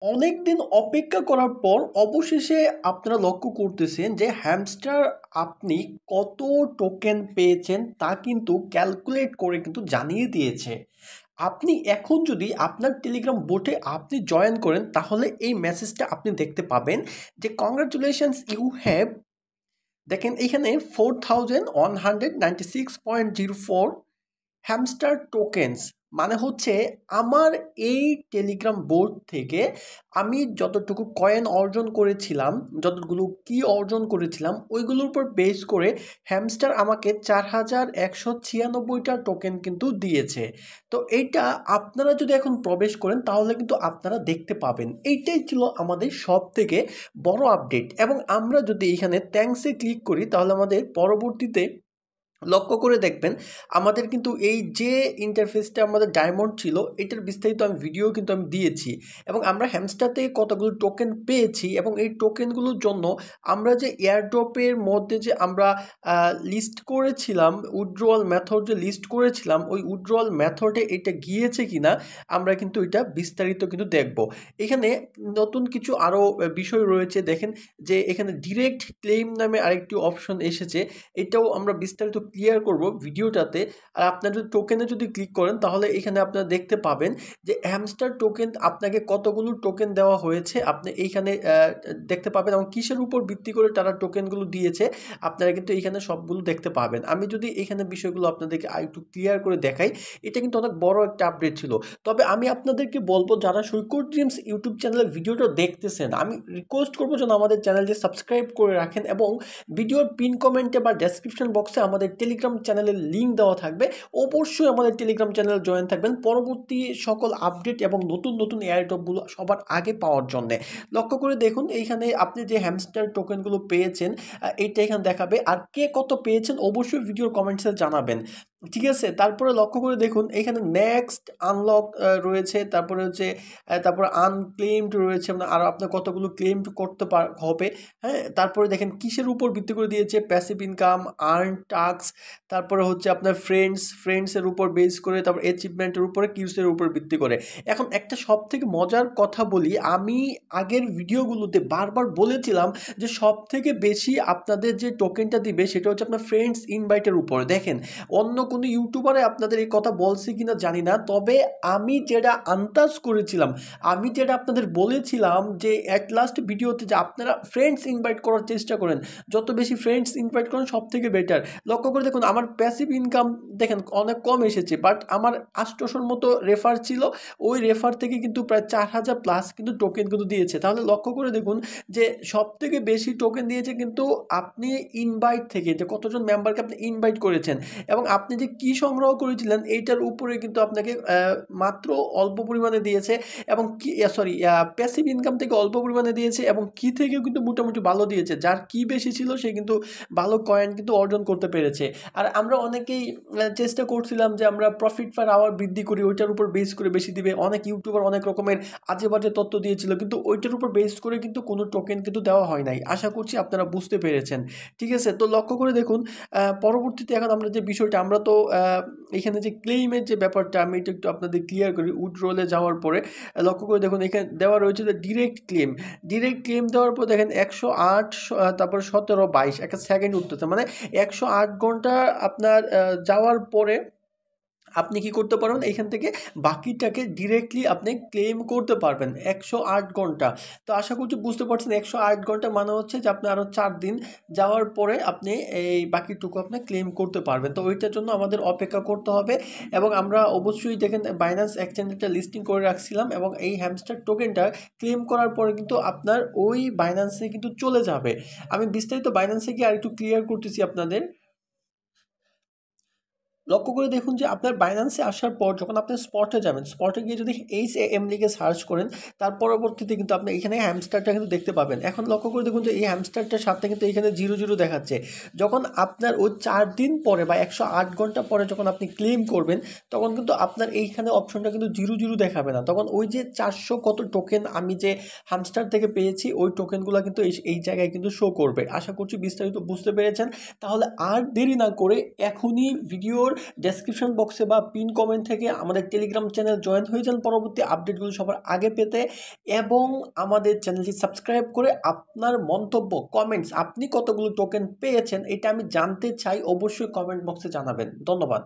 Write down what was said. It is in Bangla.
অনেকদিন অপেক্ষা করার পর অবশেষে আপনারা লক্ষ্য করতেছেন যে হ্যামস্টার আপনি কত টোকেন পেয়েছেন তা কিন্তু ক্যালকুলেট করে কিন্তু জানিয়ে দিয়েছে। আপনি এখন যদি আপনার টেলিগ্রাম বোটে আপনি জয়েন করেন তাহলে এই মেসেজটা আপনি দেখতে পাবেন যে কংগ্রাচুলেশনস ইউ হ্যাভ, দেখেন এখানে 4196.04 হ্যামস্টার টোকেন্স, মানে হচ্ছে আমার এই টেলিগ্রাম বোর্ড থেকে আমি যতটুকু কয়েন অর্জন করেছিলাম, যতগুলো কি অর্জন করেছিলাম ওইগুলোর উপর বেস করে হ্যামস্টার আমাকে 4196টা টোকেন কিন্তু দিয়েছে। তো এইটা আপনারা যদি এখন প্রবেশ করেন তাহলে কিন্তু আপনারা দেখতে পাবেন। এইটাই ছিল আমাদের সব থেকে বড় আপডেট। এবং আমরা যদি এখানে থ্যাঙ্কসে ক্লিক করি তাহলে আমাদের পরবর্তীতে লক্ষ্য করে দেখবেন আমাদের কিন্তু এই যে ইন্টারফেসটা আমাদের ডায়মন্ড ছিল এটার বিস্তারিত আমি ভিডিও কিন্তু আমি দিয়েছি। এবং আমরা হ্যামস্টারতে কতগুলো টোকেন পেয়েছি এবং এই টোকেনগুলোর জন্য আমরা যে এয়ারড্রপের মধ্যে যে আমরা লিস্ট করেছিলাম, উইথড্রয়াল মেথড যে লিস্ট করেছিলাম ওই উইথড্রয়াল মেথডে এটা গিয়েছে কিনা আমরা কিন্তু এটা বিস্তারিত কিন্তু দেখব। এখানে নতুন কিছু আরও বিষয় রয়েছে। দেখেন যে এখানে ডিরেক্ট ক্লেম নামে আরেকটি অপশন এসেছে, এটাও আমরা বিস্তারিত ক্লিয়ার করব ভিডিওটাতে। আর আপনার যদি টোকেনে যদি ক্লিক করেন তাহলে এখানে আপনারা দেখতে পাবেন যে হ্যামস্টার টোকেন আপনাকে কতগুলো টোকেন দেওয়া হয়েছে আপনি এইখানে দেখতে পাবেন এবং কিসের উপর ভিত্তি করে তারা টোকেনগুলো দিয়েছে আপনারা কিন্তু এইখানে সবগুলো দেখতে পাবেন। আমি যদি এখানে বিষয়গুলো আপনাদেরকে আরেকটু ক্লিয়ার করে দেখাই, এটা কিন্তু অনেক বড় একটা আপডেট ছিল। তবে আমি আপনাদেরকে বলবো যারা সৈকত ড্রিমস ইউটিউব চ্যানেলের ভিডিওটা দেখতেছেন আমি রিকোয়েস্ট করবো যেন আমাদের চ্যানেলটি সাবস্ক্রাইব করে রাখেন এবং ভিডিওর পিন কমেন্টে বা ডেসক্রিপশন বক্সে আমাদের টেলিগ্রাম চ্যানেলের লিঙ্ক দেওয়া থাকবে। অবশ্যই আমাদের টেলিগ্রাম চ্যানেলে জয়েন থাকবেন পরবর্তী সকল আপডেট এবং নতুন নতুন এয়ারড্রপগুলো সবার আগে পাওয়ার জন্যে। লক্ষ্য করে দেখুন এইখানে আপনি যে হ্যামস্টার টোকেনগুলো পেয়েছেন এইটা এখানে দেখাবে, আর কে কত পেয়েছেন অবশ্যই ভিডিওর কমেন্টসে জানাবেন, ঠিক আছে? তারপরে লক্ষ্য করে দেখুন এখানে নেক্সট আনলক রয়েছে, তারপরে হচ্ছে তারপরে আনক্লেমড রয়েছে, মানে আরও আপনার কতগুলো ক্লেম করতে হবে। হ্যাঁ, তারপরে দেখেন কিসের উপর ভিত্তি করে দিয়েছে, প্যাসিভ ইনকাম, আর্ন টাস্ক, তারপরে হচ্ছে আপনার ফ্রেন্ডসের উপর বেস করে, তারপর অ্যাচিভমেন্টের উপরে, কিউসের উপর ভিত্তি করে। এখন একটা সব থেকে মজার কথা বলি, আমি আগের ভিডিওগুলোতে বারবার বলেছিলাম যে সব থেকে বেশি আপনাদের যে টোকেনটা দিবে সেটা হচ্ছে আপনার ফ্রেন্ডস ইনভাইটের উপরে। দেখেন অন্য কোনো ইউটিউবারে আপনাদের এই কথা বলছে কিনা জানি না, তবে আমি যেটা আন্দাজ করেছিলাম, আমি যেটা আপনাদের বলেছিলাম যে অ্যাট লাস্ট ভিডিওতে যে আপনারা ফ্রেন্ডস ইনভাইট করার চেষ্টা করেন, যত বেশি ফ্রেন্ডস ইনভাইট করেন সব থেকে বেটার। লক্ষ্য করে দেখুন আমার প্যাসিভ ইনকাম দেখেন অনেক কম এসেছে, বাট আমার 800 মতো রেফার ছিল, ওই রেফার থেকে কিন্তু প্রায় 4000 প্লাস কিন্তু টোকেন কিন্তু দিয়েছে। তাহলে লক্ষ্য করে দেখুন যে সব থেকে বেশি টোকেন দিয়েছে কিন্তু আপনি ইনভাইট থেকে, যে কতজন মেম্বারকে আপনি ইনভাইট করেছেন এবং আপনি যে কি সংগ্রহ করেছিলেন এইটার উপরে কিন্তু আপনাকে মাত্র অল্প পরিমাণে দিয়েছে। এবং কি সরি প্যাসিভ ইনকাম থেকে অল্প পরিমাণে দিয়েছে এবং কি থেকেও কিন্তু মোটামুটি ভালো দিয়েছে, যার কি বেশি ছিল সে কিন্তু ভালো কয়েন কিন্তু অর্জন করতে পেরেছে। আর আমরা অনেকেই চেষ্টা করছিলাম যে আমরা প্রফিট পার আওয়ার বৃদ্ধি করি, ওইটার উপর বেস করে বেশি দিবে। অনেক ইউটিউবার অনেক রকমের আজে বাজে তথ্য দিয়েছিল কিন্তু ওইটার উপর বেস করে কিন্তু কোনো টোকেন কিন্তু দেওয়া হয় নাই। আশা করছি আপনারা বুঝতে পেরেছেন, ঠিক আছে? তো লক্ষ্য করে দেখুন পরবর্তীতে এখন আমরা যে বিষয়টা, আমরা তো এখানে যে ক্লেইমের যে ব্যাপারটা আমি এটা একটু আপনাদের ক্লিয়ার করি। উইথড্রলে যাওয়ার পরে লক্ষ্য করে দেখুন এখানে দেওয়া রয়েছে যে ডিরেক্ট ক্লেম দেওয়ার পর দেখেন 108 তারপর 17 22 একটা সেকেন্ড উঠতেছে, মানে 108 ঘন্টা আপনার যাওয়ার পরে আপনি কি করতে পারবেন, এইখান থেকে বাকিটাকে ডিরেক্টলি আপনি ক্লেম করতে পারবেন 108 ঘন্টা। তো আশা করছি বুঝতে পারছেন 108 ঘন্টা মানে হচ্ছে যে আপনি আরও 4 দিন যাওয়ার পরে আপনি এই বাকিটুকু আপনি ক্লেম করতে পারবেন। তো ওইটার জন্য আমাদের অপেক্ষা করতে হবে এবং আমরা অবশ্যই দেখেন বাইন্যান্স এক্সচেঞ্জে একটা লিস্টিং করে রাখছিলাম এবং এই হ্যামস্টার টোকেনটা ক্লেম করার পরে কিন্তু আপনার ওই বাইন্যান্সে কিন্তু চলে যাবে। আমি বিস্তারিত বাইন্যান্সে গিয়ে আরেকটু ক্লিয়ার করতেছি আপনাদের। লক্ষ্য করে দেখুন যে আপনার বাইন্যান্সে আসার পর যখন আপনি স্পটে যাবেন, স্পটে গিয়ে যদি HAM লিখে সার্চ করেন তার পরবর্তীতে কিন্তু আপনি এখানে হ্যামস্টারটা কিন্তু দেখতে পাবেন। এখন লক্ষ্য করে দেখুন যে এই হ্যামস্টারটার সাথে কিন্তু এখানে 00 দেখাচ্ছে। যখন আপনার ওই 4 দিন পরে বা 108 ঘন্টা পরে যখন আপনি ক্লেম করবেন তখন কিন্তু আপনার এইখানে অপশনটা কিন্তু 00 দেখাবে না, তখন ওই যে 400 কত টোকেন আমি যে হ্যামস্টার থেকে পেয়েছি ওই টোকেনগুলো কিন্তু এই জায়গায় কিন্তু শো করবে। আশা করছি বিস্তারিত বুঝতে পেরেছেন। তাহলে আর দেরি না করে এখনই ভিডিওর ডেসক্রিপশন বক্সে বা পিন কমেন্ট থেকে আমাদের টেলিগ্রাম চ্যানেল জয়েন হয়ে যান পরবর্তী আপডেটগুলো সবার আগে পেতে, এবং আমাদের চ্যানেলটি সাবস্ক্রাইব করে আপনার মন্তব্য কমেন্টস আপনি কতগুলো টোকেন পেয়েছেন এটা আমি জানতে চাই, অবশ্যই কমেন্ট বক্সে জানাবেন। ধন্যবাদ।